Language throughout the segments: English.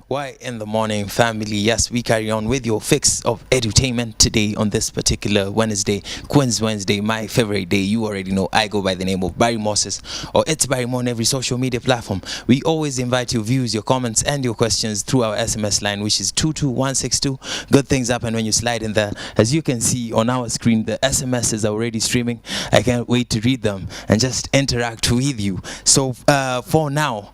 Why in the morning, family? Yes, we carry on with your fix of edutainment today on this particular Wednesday, Quiz Wednesday, my favorite day. You already know I go by the name of Barry Moses, or it's Barry Mo on every social media platform. We always invite your views, your comments, and your questions through our SMS line, which is 22162. Good things happen when you slide in there. As you can see on our screen, the SMSs are already streaming. I can't wait to read them and just interact with you. So for now,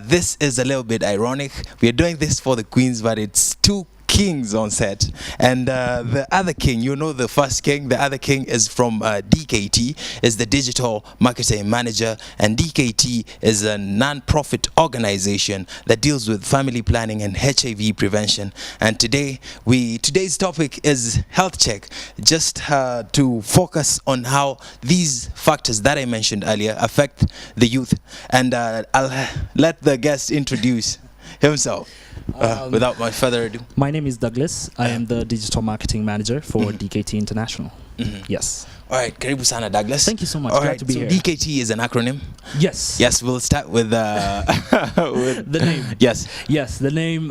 this is a little bit ironic. We are doing this for the queens, but it's two kings on set, and the other king, you know, the first king, the other king is from DKT, is the digital marketing manager, and DKT is a non-profit organization that deals with family planning and HIV prevention. And today's topic is health check, just to focus on how these factors that I mentioned earlier affect the youth. And I'll let the guest introduce himself. Without much further ado, my name is Douglas. I am the digital marketing manager for DKT International. Yes. All right, karibu sana, Douglas. Thank you so much. All Glad right, to be so here. DKT is an acronym. Yes. Yes, we'll start with, with the name. Yes. Yes, the name.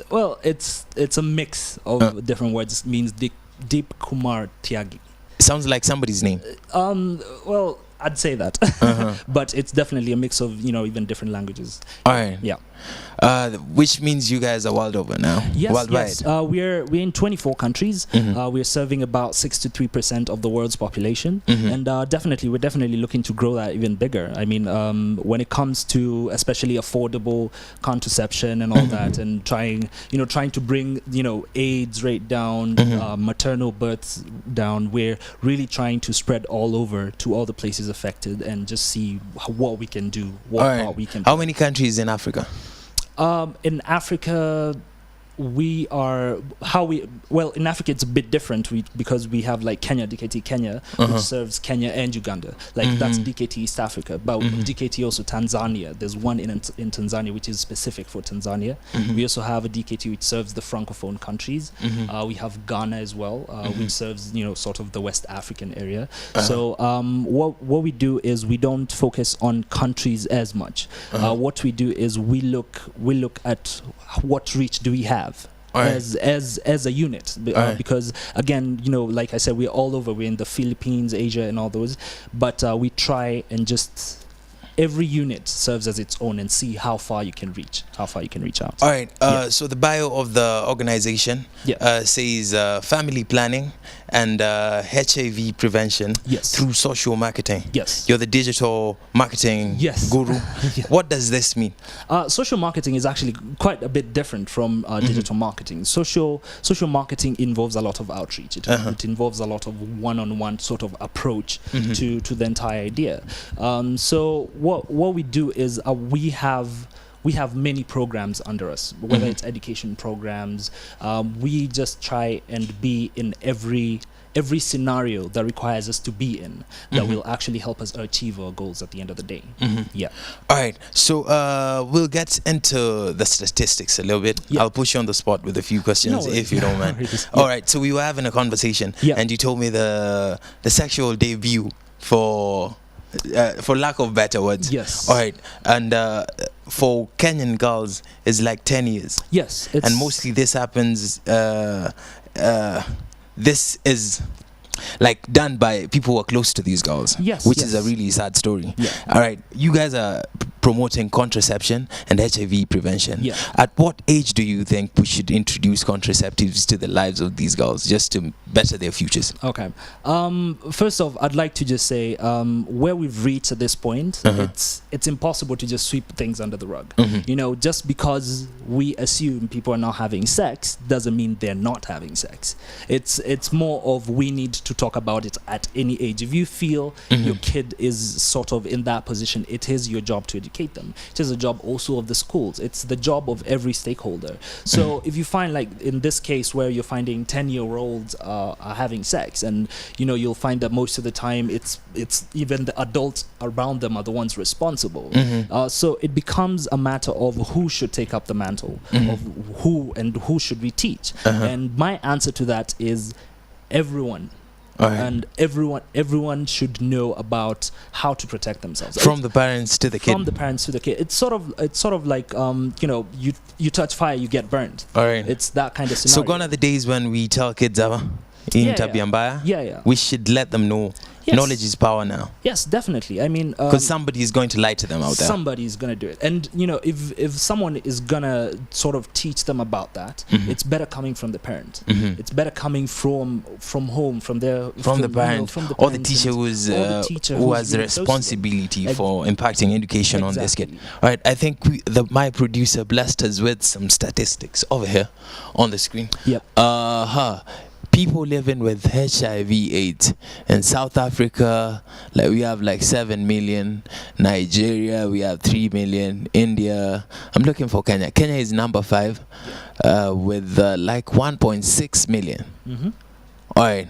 Well, it's a mix of different words. It means Deep Kumar Tyagi. Sounds like somebody's name. Well, I'd say that, but it's definitely a mix of even different languages. All right. Yeah. Which means you guys are world over now. Yes, worldwide. yes. We're in 24 countries. We're serving about 63% of the world's population, and we're definitely looking to grow that even bigger. I mean, when it comes to especially affordable contraception and all that, and trying to bring AIDS rate down, maternal births down, we're really trying to spread all over to all the places affected and just see what we can do. What we can. How many countries in Africa? In Africa, in Africa it's a bit different because we have like Kenya, DKT Kenya, which serves Kenya and Uganda. Like that's DKT East Africa, but DKT also Tanzania. There's one in Tanzania which is specific for Tanzania. We also have a DKT which serves the francophone countries. We have Ghana as well, which serves sort of the West African area. So what we do is we don't focus on countries as much. What we do is we look at what reach do we have. As a unit, because again, like I said, we're all over. We're in the Philippines, Asia, and all those. But we try and just every unit serves as its own and see how far you can reach. How far you can reach out. All right. So the bio of the organization says family planning and HIV prevention through social marketing. Yes. You're the digital marketing guru. What does this mean? Social marketing is actually quite a bit different from digital marketing. Social marketing involves a lot of outreach. It involves a lot of one-on-one sort of approach to the entire idea. So what we do is we have many programs under us, whether it's education programs. We just try and be in every scenario that requires us to be in that will actually help us achieve our goals at the end of the day. Yeah. All right. So we'll get into the statistics a little bit. I'll push you on the spot with a few questions if you don't mind. All right. So we were having a conversation and you told me the sexual debut for lack of better words. Yes. All right. And for Kenyan girls, it's like 10 years. Yes. And mostly this happens, this is like done by people who are close to these girls. Yes. Which is a really sad story. Yeah. All right. You guys are promoting contraception and HIV prevention. Yeah. At what age do you think we should introduce contraceptives to the lives of these girls just to better their futures? Okay. First off, I'd like to just say where we've reached at this point, it's impossible to just sweep things under the rug. Just because we assume people are not having sex doesn't mean they're not having sex. It's more of we need to talk about it at any age. If you feel your kid is sort of in that position, it is your job to educate them. It is a job also of the schools. It's the job of every stakeholder. So if you find, like in this case where you're finding 10-year-olds are having sex, and you'll find that most of the time it's even the adults around them are the ones responsible. So it becomes a matter of who should take up the mantle of who should we teach. And my answer to that is everyone And everyone should know about how to protect themselves. From the parents to the kid. From the parents to the kid. It's sort of like you touch fire, you get burned. All right. It's that kind of scenario. So gone are the days when we tell kids we should let them know knowledge is power now. Yes, definitely. I mean, because somebody is going to lie to them out there. Somebody is going to do it, and if someone is gonna sort of teach them about that, it's better coming from the parent. It's better coming from home, from the parent, or the teacher who has the responsibility for impacting education on this kid. All right, I think my producer blessed us with some statistics over here on the screen. Yep. People living with HIV/AIDS in South Africa, like we have like 7 million. Nigeria, we have 3 million. India, I'm looking for Kenya. Kenya is number 5, with like 1.6 million. All right.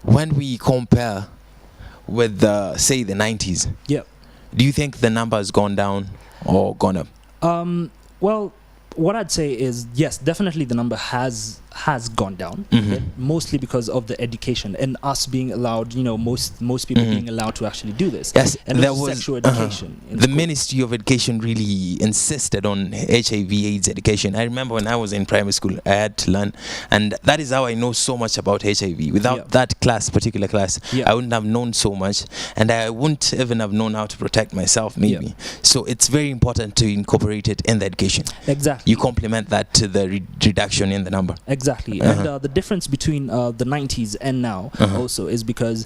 When we compare with say the 90s, do you think the number has gone down or gone up? Well, what I'd say is yes, definitely the number has gone down, mostly because of the education and us being allowed, most people being allowed to actually do this. Yes, and there was sexual education. The Ministry of Education really insisted on HIV/AIDS education. I remember when I was in primary school, I had to learn, and that is how I know so much about HIV. Without that particular class, I wouldn't have known so much, and I wouldn't even have known how to protect myself, maybe. So it's very important to incorporate it in the education. Exactly. You complement that to the reduction in the number. Exactly. And the difference between the 90s and now also is because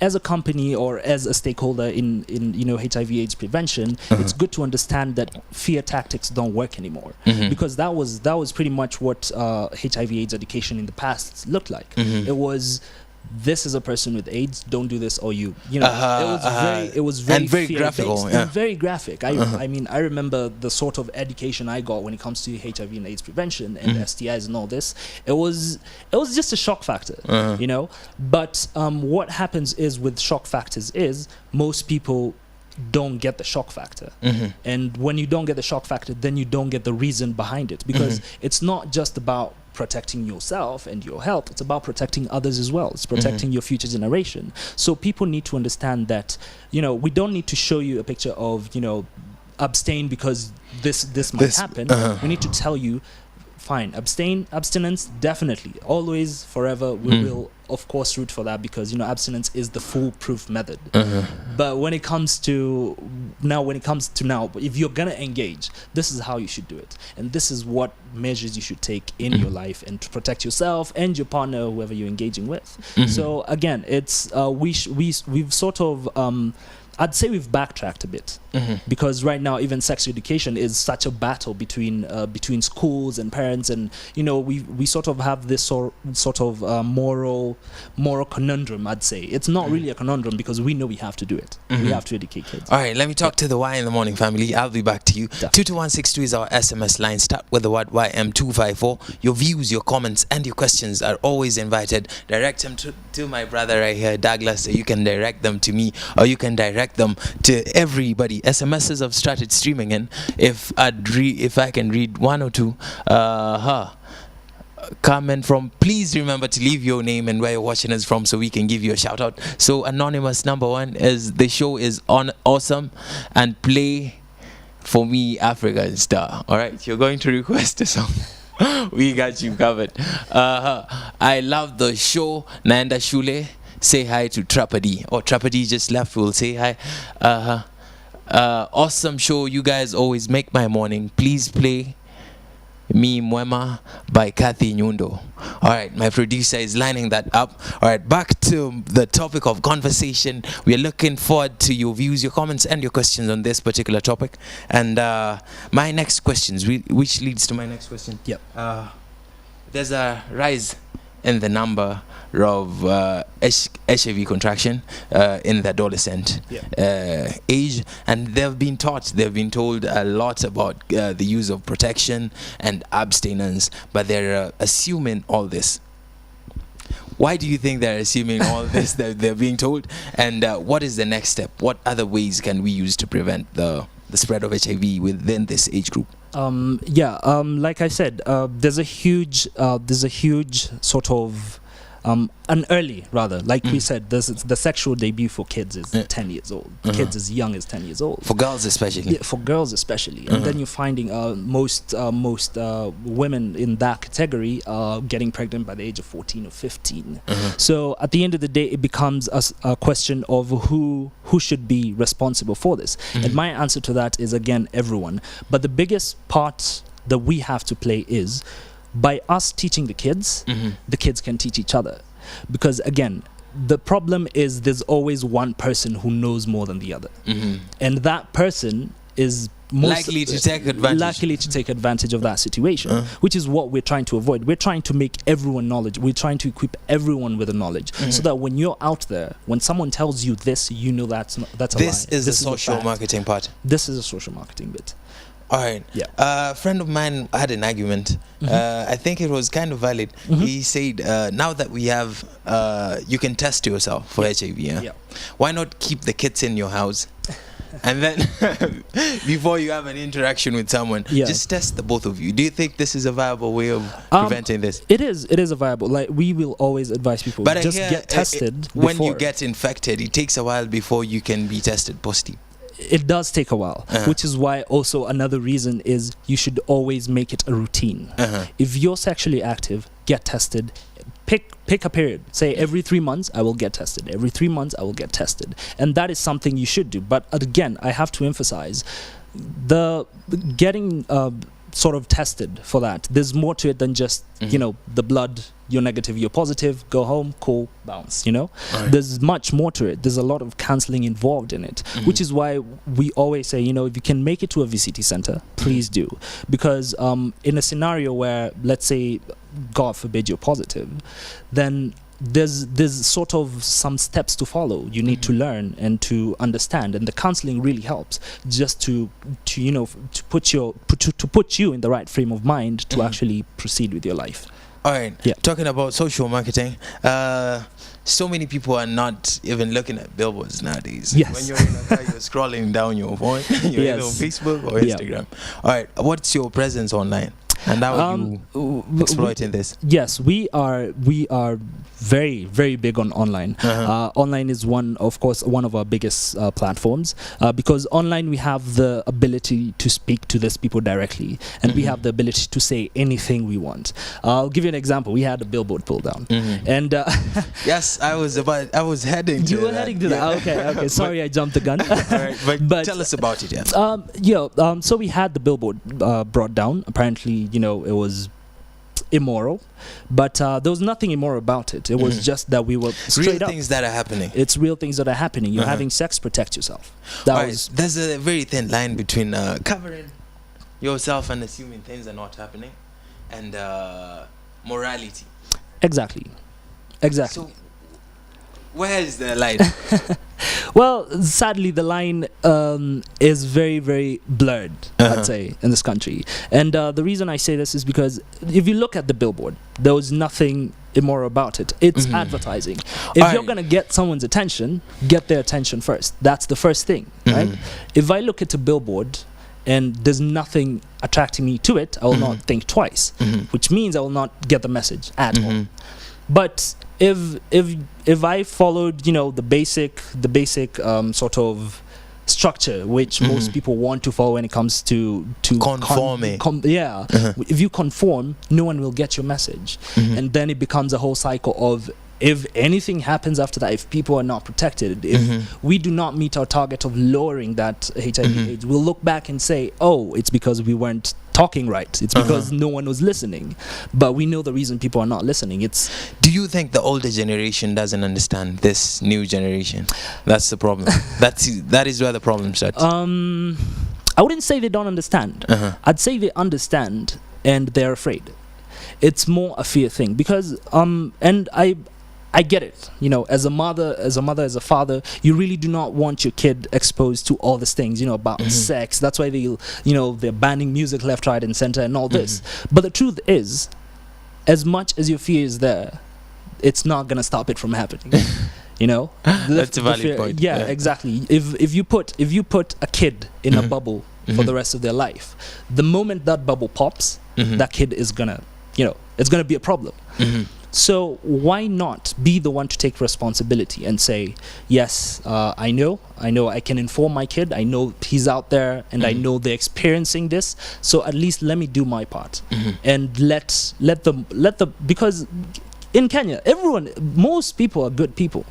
as a company or as a stakeholder in HIV/AIDS prevention, it's good to understand that fear tactics don't work anymore, because that was pretty much what HIV/AIDS education in the past looked like. It was, this is a person with AIDS, don't do this, or it was very and very graphical, and very graphic. I mean, I remember the sort of education I got when it comes to HIV and AIDS prevention and STIs and all this. It was just a shock factor, But what happens is with shock factors is most people don't get the shock factor, and when you don't get the shock factor, then you don't get the reason behind it, because it's not just about protecting yourself and your health, it's about protecting others as well. It's protecting your future generation. So people need to understand that we don't need to show you a picture of abstain because this might happen. We need to tell you, fine, abstinence, definitely, always, forever, we will of course root for that, because abstinence is the foolproof method. But when it comes to now, if you're gonna engage, this is how you should do it, and this is what measures you should take in your life and to protect yourself and your partner, whoever you're engaging with. So again, it's we've sort of I'd say we've backtracked a bit, because right now even sex education is such a battle between schools and parents, and we sort of have this sort of moral conundrum. I'd say it's not really a conundrum, because we know we have to do it. We have to educate kids. All right, let me talk to the Y in the Morning family. I'll be back to you. 22162 is our SMS line. Start with the word YM254. Your views, your comments, and your questions are always invited. Direct them to my brother right here, Douglas. You can direct them to me, or you can direct them to everybody. SMSs have started streaming in. If I can read one or two, comment from, please remember to leave your name and where you're watching us from, so we can give you a shout out. So anonymous number 1 is, the show is awesome, and play for me African Star. All right, you're going to request a song. We got you covered. I love the show. Naenda Shule, say hi to Trapadi. Oh, Trapadi just left. We'll say hi. Awesome show. You guys always make my morning. Please play Mi Mwema by Kathy Nyundo. All right, my producer is lining that up. All right, back to the topic of conversation. We are looking forward to your views, your comments, and your questions on this particular topic. And my next questions, which leads to my next question. Yep. There's a rise in the number of HIV contraction in the adolescent age, and they've been told a lot about the use of protection and abstinence, but they're assuming all this. Why do you think they're assuming all this that they're being told, and what is the next step? What other ways can we use to prevent the spread of HIV within this age group? Like I said, there's a huge sort of and early rather, like we said, the sexual debut for kids is 10 years old. Kids as young as 10 years old. For girls especially. Yeah, for girls especially. And then you're finding most women in that category are getting pregnant by the age of 14 or 15. So at the end of the day, it becomes a question of who should be responsible for this. And my answer to that is, again, everyone. But the biggest part that we have to play is, by us teaching the kids can teach each other. Because again, the problem is there's always one person who knows more than the other. And that person is likely to take advantage of that situation, which is what we're trying to avoid. We're trying to make everyone knowledge. We're trying to equip everyone with the knowledge, so that when you're out there, when someone tells you this, you know that's a lie. This is the social marketing part. This is a social marketing bit. All right. Yeah. A friend of mine had an argument. I think it was kind of valid. He said, now that we have, you can test yourself for HIV. Yeah? Why not keep the kits in your house? And then before you have an interaction with someone, just test the both of you. Do you think this is a viable way of preventing this? It is a viable. Like, we will always advise people, but just get tested. When you get infected, it takes a while before you can be tested positive. It does take a while, which is why also another reason is you should always make it a routine. If you're sexually active, get tested. Pick a period. Say every 3 months I will get tested. Every 3 months I will get tested. And that is something you should do. But again, I have to emphasize, the getting sort of tested for that, there's more to it than just the blood, you're negative, you're positive, go home, cool, bounce, there's much more to it. There's a lot of counseling involved in it, which is why we always say, if you can make it to a VCT center, please do. Because in a scenario where, let's say, God forbid, you're positive, then there's sort of some steps to follow. You need to learn and to understand, and the counseling really helps, just to put you in the right frame of mind to actually proceed with your life. All right. Yeah. Talking about social marketing, so many people are not even looking at billboards nowadays. Yes. When you're in a car, you're scrolling down your phone. You're either on Facebook or Instagram. All right. What's your presence online? And how are you exploiting this? Yes, we are very, very big on online. Online is one of our biggest platforms, because online we have the ability to speak to these people directly, and we have the ability to say anything we want. I'll give you an example. We had a billboard pull down, and yes, I was heading to. You were heading to that. Okay. Sorry, I jumped the gun. but tell us about it. So we had the billboard brought down. Apparently, it was immoral, but there was nothing immoral about it. It was just that we were straight real things that are happening. It's real things that are happening. You're having sex, protect yourself. There's a very thin line between covering yourself and assuming things are not happening, and morality. Exactly. So where is the line? Well, sadly, the line is very, very blurred, I'd say, in this country. And the reason I say this is because if you look at the billboard, there was nothing immoral about it. It's advertising. If you're going to get someone's attention, get their attention first. That's the first thing, right? If I look at a billboard and there's nothing attracting me to it, I will not think twice, which means I will not get the message at all. But if I followed, the basic sort of structure which most people want to follow when it comes to conforming. If you conform, no one will get your message, and then it becomes a whole cycle of, if anything happens after that, if people are not protected, if we do not meet our target of lowering that HIV/AIDS, we'll look back and say, oh, it's because we weren't talking right. It's because no one was listening. But we know the reason people are not listening. Do you think the older generation doesn't understand this new generation? That's the problem. That is where the problem starts. I wouldn't say they don't understand. I'd say they understand and they're afraid. It's more a fear thing, because and I get it. As a mother, as a father, you really do not want your kid exposed to all these things, about sex. That's why they're banning music left, right, and center and all this. But the truth is, as much as your fear is there, it's not gonna stop it from happening. That's a valid point. Yeah, exactly. If you put a kid in a bubble for the rest of their life, the moment that bubble pops, that kid is gonna, it's gonna be a problem. So why not be the one to take responsibility and say, yes, I know I can inform my kid, I know he's out there, and I know they're experiencing this, so at least let me do my part. And let them because in Kenya, most people are good people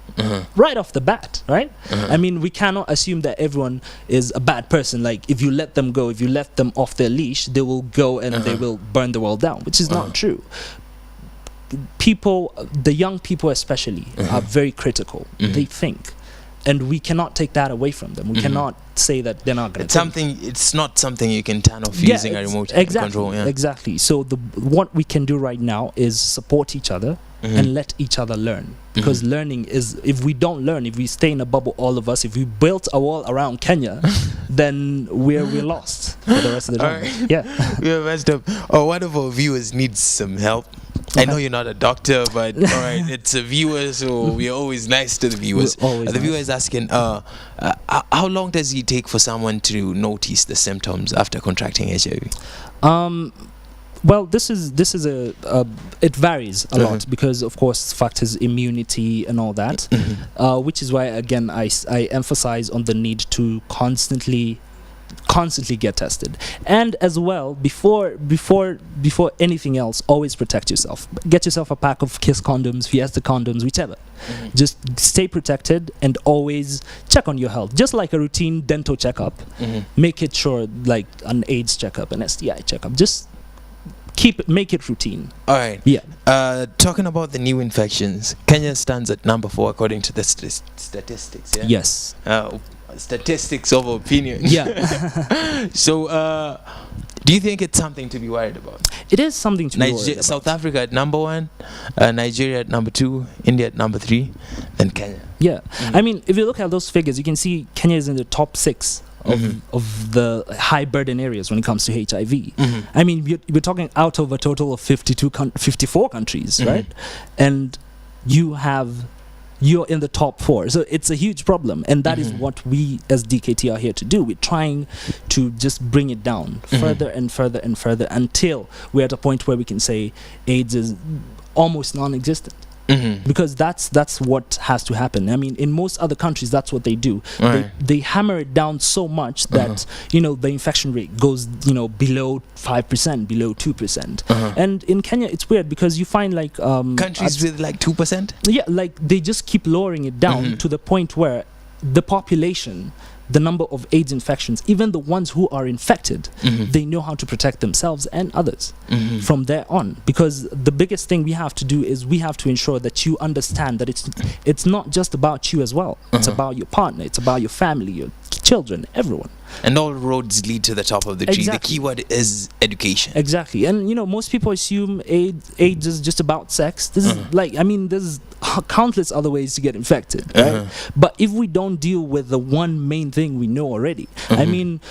right off the bat, right? I mean, we cannot assume that everyone is a bad person. Like, if you let them go, if you let them off their leash, they will go and they will burn the world down, which is not true. People, the young people especially, are very critical. They think. And we cannot take that away from them. We cannot say that they're not going to. It's not something you can turn off using a remote control. Yeah. Exactly. So what we can do right now is support each other and let each other learn. Because learning is, if we don't learn, if we stay in a bubble, all of us, if we built a wall around Kenya, then we're lost for the rest of the time. Right. Yeah. We're messed up. Oh, one of our viewers needs some help. I know you're not a doctor, but all right, it's a viewer, so we're always nice to the viewers. The viewer is asking, how long does it take for someone to notice the symptoms after contracting HIV? Well, this is it varies a lot because, of course, factors immunity and all that, which is why, again, I emphasize on the need to constantly get tested. And as well, before anything else, always protect yourself. Get yourself a pack of Kiss condoms, Fiesta condoms, whichever. Just stay protected and always check on your health, just like a routine dental checkup. Make it sure, like an AIDS checkup, an STI checkup. Just make it routine. All right. Yeah. Talking about the new infections, Kenya stands at number 4 according to the statistics. Yeah. Yes. Statistics of opinion. Yeah. So, do you think it's something to be worried about? It is something to be worried about. South Africa at number 1, Nigeria at number 2, India at number 3, then Kenya. Yeah. I mean, if you look at those figures, you can see Kenya is in the top 6 of the high burden areas when it comes to HIV. I mean, we're talking out of a total of 54 countries, right? And you're in the top 4, so it's a huge problem, and that is what we as DKT are here to do. We're trying to just bring it down further and further and further until we're at a point where we can say AIDS is almost non-existent. Because that's what has to happen. I mean, in most other countries, that's what they do. They hammer it down so much that the infection rate goes below 5%, below 2%. And in Kenya, it's weird because you find like countries with like 2%. Yeah, like they just keep lowering it down to the point where the population, the number of AIDS infections, even the ones who are infected, they know how to protect themselves and others from there on. Because the biggest thing we have to do is we have to ensure that you understand that it's not just about you as well. It's about your partner, it's about your family, your children, everyone. And all roads lead to the top of the tree. The keyword is education. Exactly. And most people assume AIDS is just about sex. This is there's countless other ways to get infected, right? But if we don't deal with the one main thing we know already, I mean,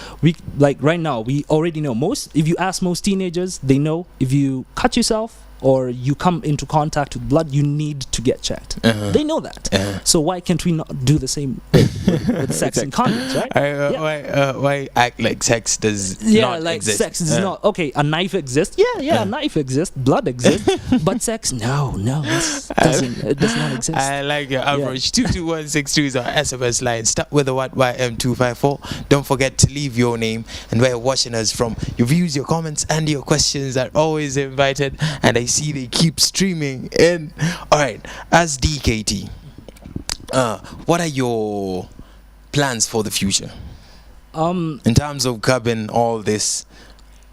right now we already know if you ask most teenagers, they know if you cut yourself or you come into contact with blood, you need to get checked. They know that. So why can't we not do the same with sex and condoms, right? Why act like sex does not exist? Sex is not okay. A knife exists. A knife exists. Blood exists. But sex, no, it does not exist. I like your average. 22162 is our SMS line. Start with the YM254. Don't forget to leave your name and where you're watching us from. Your views, your comments, and your questions are always invited. And I see they keep streaming in. All right, as DKT, what are your plans for the future in terms of curbing all this?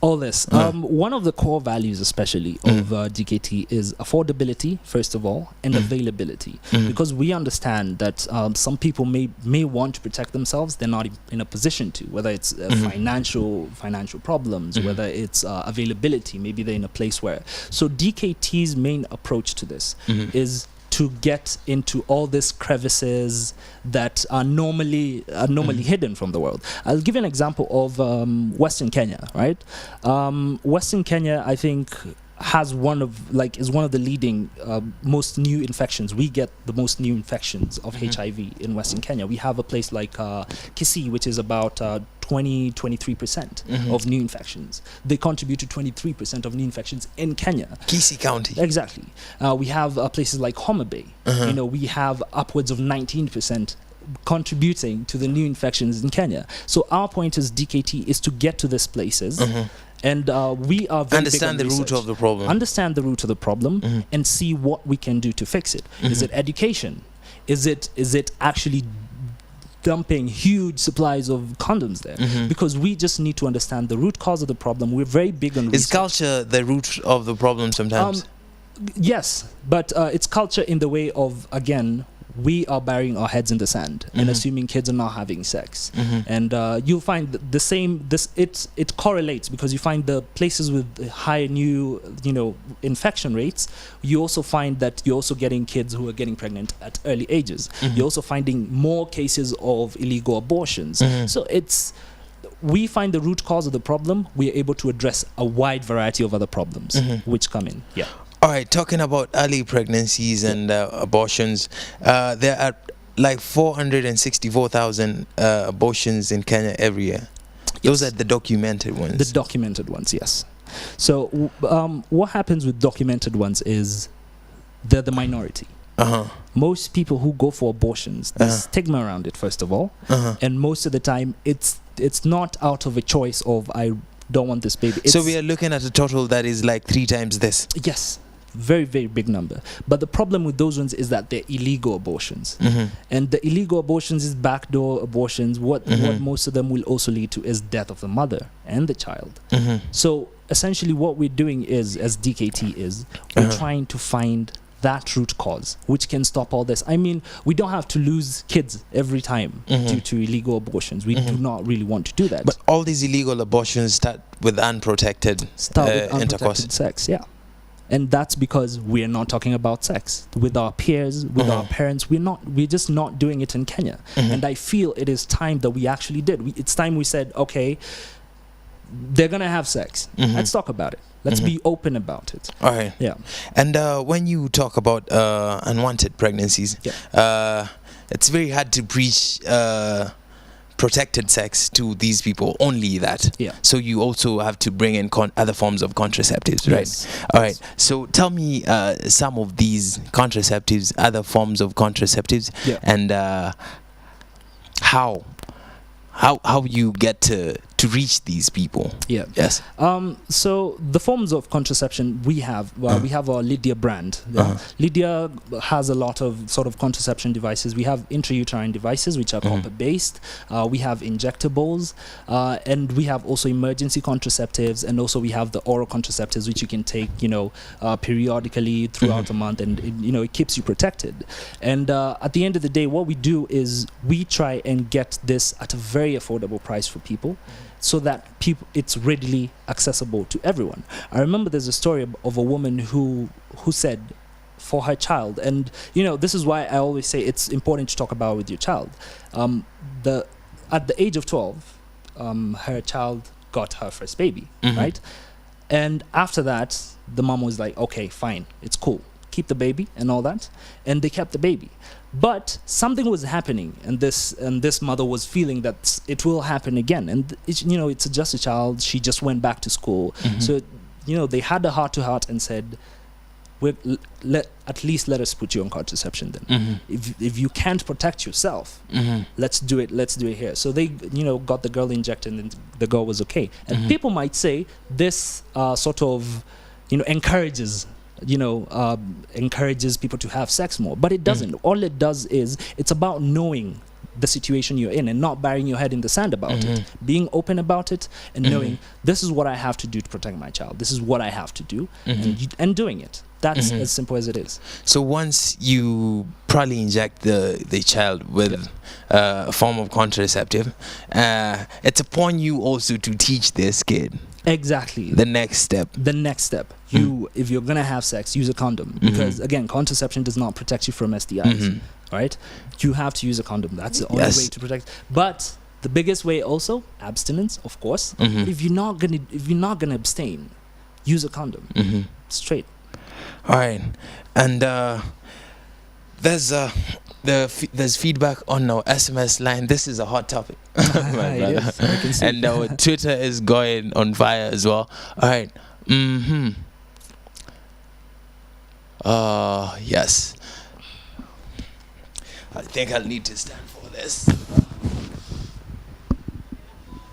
One of the core values especially of DKT is affordability, first of all, and availability, because we understand that some people may want to protect themselves. They're not in a position to, whether it's financial problems, whether it's availability, maybe they're in a place where. So DKT's main approach to this is to get into all these crevices that are normally hidden from the world. I'll give you an example of Western Kenya, right? Western Kenya, I think, is one of the leading most new infections. We get the most new infections of HIV in Western Kenya. We have a place like Kisii, which is about 23% of new infections. They contribute to 23% of new infections in Kenya. Kisii County. Exactly. We have places like Homa Bay. We have upwards of 19% contributing to the new infections in Kenya. So our point as DKT is to get to these places. And we are very understand the root of the problem. Understand the root of the problem and see what we can do to fix it. Is it education? Is it actually dumping huge supplies of condoms there? Because we just need to understand the root cause of the problem. We're very big on research. Is culture the root of the problem sometimes? Yes, but it's culture in the way of, again, we are burying our heads in the sand and assuming kids are not having sex. And you'll find the same, it correlates, because you find the places with high new infection rates, you also find that you're also getting kids who are getting pregnant at early ages. You're also finding more cases of illegal abortions. So we find the root cause of the problem, we are able to address a wide variety of other problems which come in. Yeah. All right, talking about early pregnancies and abortions, there are like 464,000 abortions in Kenya every year. Those are the documented ones. The documented ones, yes. So what happens with documented ones is they're the minority. Most people who go for abortions, there's stigma around it, first of all. And most of the time, it's not out of a choice of, I don't want this baby. So we are looking at a total that is like 3 times this. Yes. Very, very big number. But the problem with those ones is that they're illegal abortions. And the illegal abortions is backdoor abortions. What most of them will also lead to is death of the mother and the child. So essentially what we're doing is, as DKT is, we're trying to find that root cause which can stop all this. I mean, we don't have to lose kids every time due to illegal abortions. We do not really want to do that. But all these illegal abortions start with unprotected intercourse. Sex, yeah. And that's because we're not talking about sex with our peers, with our parents. We're just not doing it in Kenya. And I feel it is time that we actually did. It's time we said, okay, they're gonna have sex. Let's talk about it. Let's be open about it. All right. Yeah. And when you talk about unwanted pregnancies, it's very hard to preach protected sex to these people, only that. So you also have to bring in other forms of contraceptives, right? All right. So tell me some of these contraceptives, other forms of contraceptives, and how you get to reach these people. Yes. So the forms of contraception we have our Lydia brand. Lydia has a lot of sort of contraception devices. We have intrauterine devices which are copper based. We have injectables, and we have also emergency contraceptives, and also we have the oral contraceptives which you can take periodically throughout the month, and it keeps you protected. And at the end of the day, what we do is we try and get this at a very affordable price for people, so that it's readily accessible to everyone. I remember there's a story of a woman who said for her child, and this is why I always say it's important to talk about with your child. At the age of 12, her child got her first baby, right? And after that, the mom was like, okay, fine, it's cool, keep the baby and all that, and they kept the baby. But something was happening, and this mother was feeling that it will happen again. And it's just a child. She just went back to school, so they had a heart-to-heart and said, at least let us put you on contraception then. If you can't protect yourself, let's do it here. So they got the girl injected, and the girl was okay. And people might say this sort of encourages people to have sex more, but it doesn't. All it does is it's about knowing the situation you're in and not burying your head in the sand about it, being open about it, and knowing this is what I have to do to protect my child, this is what I have to do, and doing it. That's as simple as it is. So once you probably inject the child with a form of contraceptive, it's upon you also to teach this kid exactly the next step. If you're gonna have sex, use a condom, because again, contraception does not protect you from STIs. Right? You have to use a condom. That's the only way to protect. But the biggest way also, abstinence, of course. If you're not gonna abstain, use a condom. Straight. All right. And there's there's feedback on our SMS line. This is a hot topic, my brother. Yes, I can see. And our Twitter is going on fire as well. All right. Yes. I think I'll need to stand for this.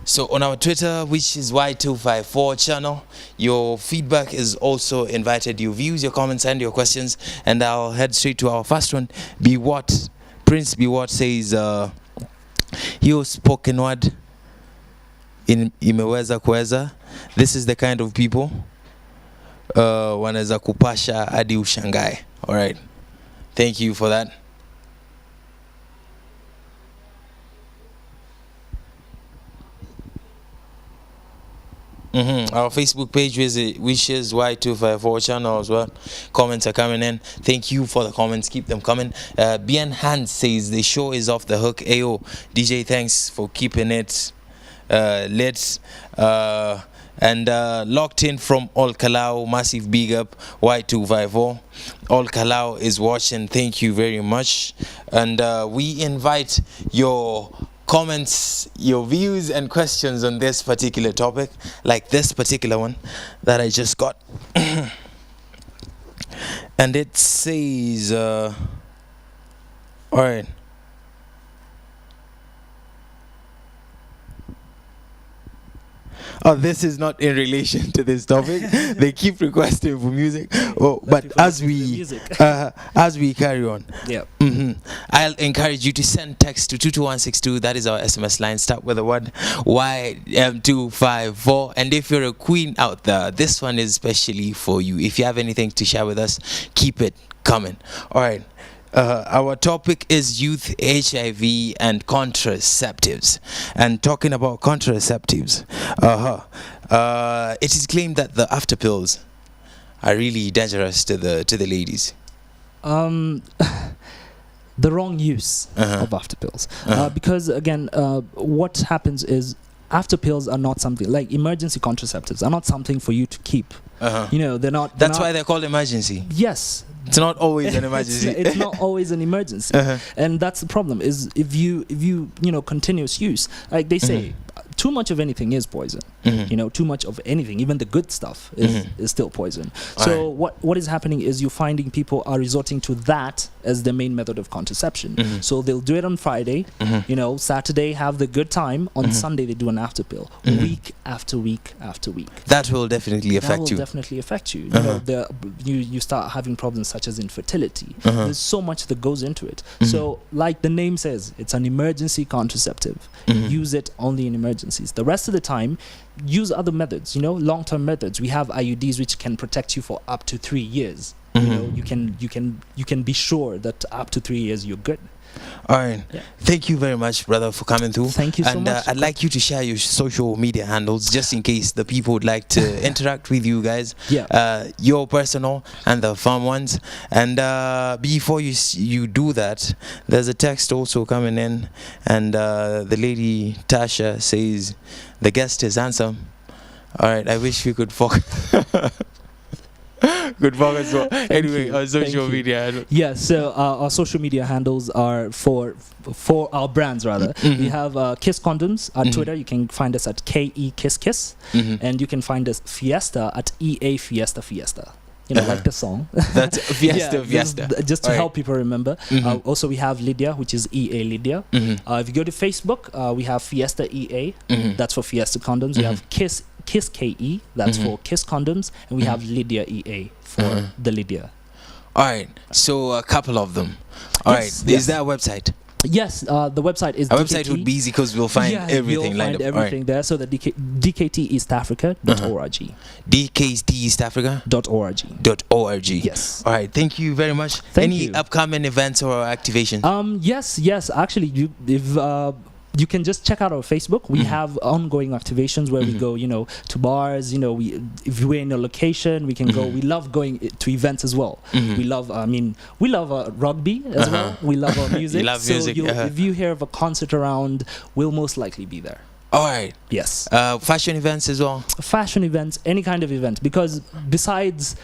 So on our Twitter, which is Y254 channel, your feedback is also invited. Your views, your comments, and your questions. And I'll head straight to our first one. Prince Biwat says, hiyo spoken word imeweza kuweza. This is the kind of people wanaweza kupasha hadi ushangae. All right. Thank you for that. Our Facebook page which is Y254 channel as well. Comments are coming in. Thank you for the comments. Keep them coming. Bien Hand says the show is off the hook. Ayo, DJ, thanks for keeping it lit. And locked in from All Kalau, massive big up, Y254. All Kalau is watching. Thank you very much. And we invite your comments, your views and questions on this particular topic, like this particular one that I just got. And it says, all right. Oh, this is not in relation to this topic. They keep requesting for music. Oh, but as we carry on, yeah, I'll encourage you to send text to 22162. That is our SMS line. Start with the word YM254. And if you're a queen out there, this one is especially for you. If you have anything to share with us, keep it coming. All right. Our topic is youth HIV and contraceptives. And talking about contraceptives, it is claimed that the after pills are really dangerous to the ladies. The wrong use of after pills, because again, what happens is after pills are not something like emergency contraceptives are not something for you to keep. You know, they're not. That's why they're called emergency. Yes. It's not always an emergency. It's not always an emergency, and that's the problem. Is if you continuous use, like they say, too much of anything is poison. You know, too much of anything, even the good stuff, is still poison. So what is happening is you're finding people are resorting to that as the main method of contraception. So they'll do it on Friday, you know, Saturday have the good time, on Sunday they do an after pill, week after week after week. That will definitely affect you. Definitely affect you. You know, you start having problems such as infertility. There's so much that goes into it. So like the name says, it's an emergency contraceptive. Use it only in emergencies. The rest of the time, use other methods, you know, long-term methods. We have IUDs which can protect you for up to 3 years. You know, you can be sure that up to 3 years you're good. All right. Yeah. Thank you very much, brother, for coming through. Thank you so much. And I'd like you to share your social media handles just in case the people would like to interact with you guys. Yeah. Your personal and the fun ones. And before you do that, there's a text also coming in, and the lady Tasha says the guest is handsome. All right. I wish we could focus. Good focus. Anyway, on social media. Yeah, so our social media handles are for our brands rather. We have Kiss Condoms on Twitter. You can find us at KE and you can find us Fiesta at EA Fiesta. You know, like the song. That's Fiesta. Just to help people remember. Also, we have Lydia, which is EA Lydia. If you go to Facebook, we have Fiesta EA. That's for Fiesta Condoms. We have Kiss KE, that's for Kiss Condoms, and we have Lydia EA for the Lydia. All right, so a couple of them. All right, is there a website? Yes, the website is. Our website would be easy because we'll find everything lined up. Everything there. So the DKTEastAfrica.org. DKTEastAfrica.org. Yes. All right. Thank you very much. Any upcoming events or activation? Yes. Actually, you can just check out our Facebook. We have ongoing activations where we go, you know, to bars. You know, if we're in a location, we can go. We love going to events as well. We love, rugby as well. We love our music. You love music. If you hear of a concert around, we'll most likely be there. All right. Yes. Fashion events as well. Fashion events, any kind of event, because besides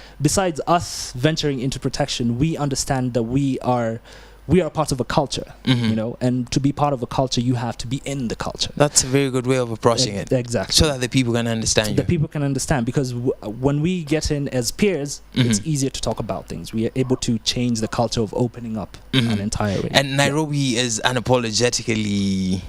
us venturing into protection, we understand that we are we are part of a culture, you know, and to be part of a culture, you have to be in the culture. That's a very good way of approaching it. Exactly. So that the people can understand you. The people can understand, because when we get in as peers, it's easier to talk about things. We are able to change the culture of opening up an entire way. And Nairobi is unapologetically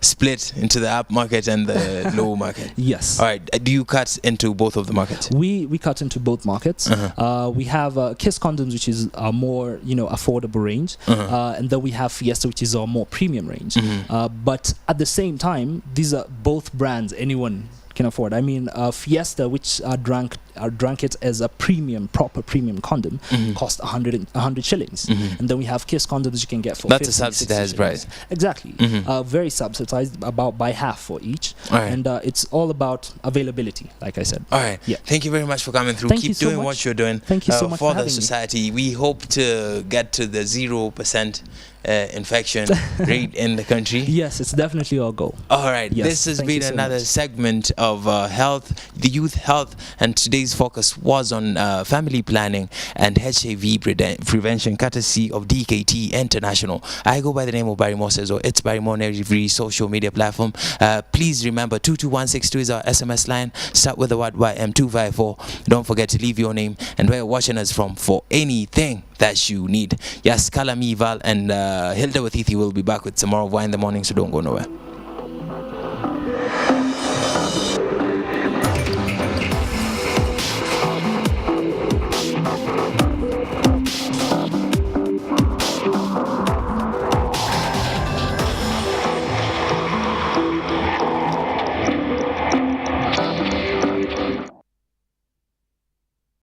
split into the up market and the low market. Yes. All right. Do you cut into both of the markets? We cut into both markets. We have Kiss condoms, which is a more, you know, affordable range, and then we have Fiesta, which is a more premium range. But at the same time, these are both brands anyone can afford. I mean, Fiesta, which drank it as a proper premium condom, cost 100 shillings, and then we have Kiss condoms you can get for that's 50, a subsidized price. Exactly. Very subsidized, about by half for each. Right. And it's all about availability, like I said. All right. Yeah. Thank you very much for coming through. Thank Keep you so doing much. what you're doing. Thank you so much for for the society. We hope to get to the 0% infection rate in the country. Yes, it's definitely our goal. All right. Yes, This has thank been you so another much. segment of health, the youth health, and today's focus was on family planning and HIV prevention, courtesy of DKT International. I go by the name of Barry Moses, or it's Barry Mon every social media platform. Please remember 22162 is our SMS line. Start with the word YM254. Don't forget to leave your name and where you're watching us from for anything that you need. Yes, Kalami, Val, and Hilda with Ethi will be back with some more of Y in the Morning, so don't go nowhere.